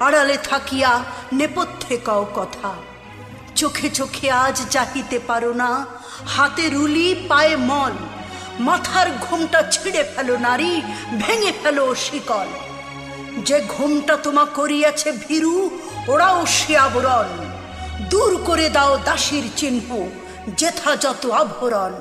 আড়ালে থাকিয়া নেপথ্যে কও কথা। চোখে চোখে আজ চাহিতে পারো না, হাতে রুলি পায়ে মল, মাথার ঘোমটা ছিঁড়ে ফেলো নারী, ভেঙে ফেলো শিকল। যে ঘোমটা তোমা করিয়াছে ভীরু, ওরাও সে আবরণ। দূর করে দাও দাসীর চিহ্ন, যেথা যত আভরণ।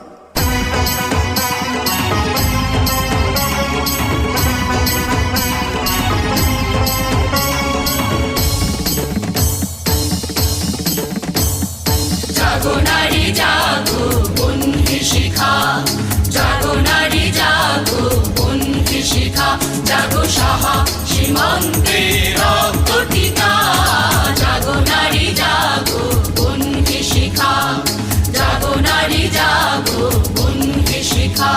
জাগো নারী জাগো বন্ধি শিখা, জাগো নারী জাগো বন্ধি শিখা, জাগো সাহা সীমান্তে রক্ত টিকা। জাগো নারী জাগো বন্ধি শিখা, জাগো নারী জাগো বন্ধি শিখা।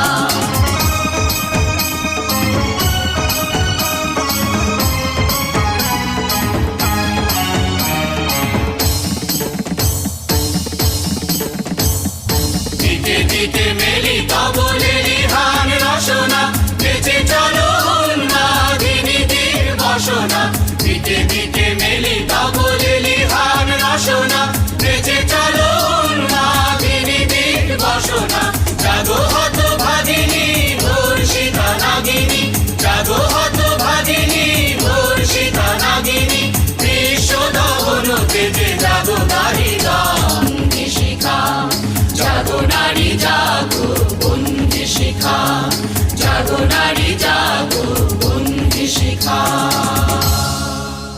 দিকে দিকে মেলি তবলেরি হান রসনা, বেঁচে চলো উন্মাদিনীদের বসনা। দিকে দিকে মেলি তবলেরি হান রসনা, বেঁচে চলো উন্মাদিনীদের বসনা। জাগো হত ভাগিনী ধর্ষিতা নাগিনী, জাগো হত ভাগিনী ধর্ষিতা নাগিনী। বিশ্ব দহন পেতে জাগো নারী